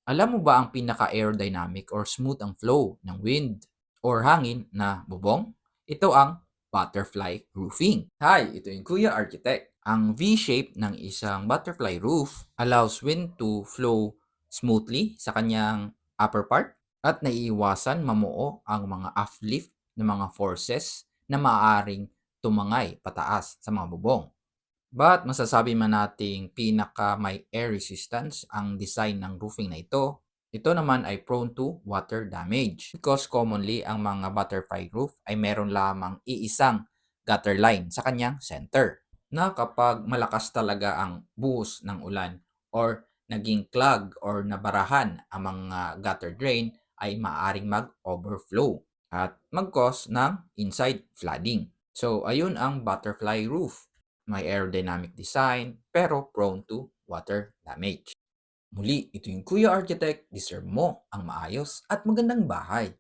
Alam mo ba ang pinaka-aerodynamic or smooth ang flow ng wind or hangin na bubong? Ito ang butterfly roofing. Hi, ito yung Kuya Architect. Ang V-shape ng isang butterfly roof allows wind to flow smoothly sa kanyang upper part at naiiwasan mamuo ang mga uplift ng mga forces na maaaring tumangay pataas sa mga bubong. But masasabi man nating pinaka may air resistance ang design ng roofing na ito, ito naman ay prone to water damage because commonly ang mga butterfly roof ay meron lamang iisang gutter line sa kanyang center na kapag malakas talaga ang buhos ng ulan or naging clog or nabarahan ang mga gutter drain ay maaaring mag-overflow at mag-cause ng inside flooding. So ayun ang butterfly roof. May aerodynamic design pero prone to water damage. Muli, ito yung Kuya Architect. Deserve mo ang maayos at magandang bahay.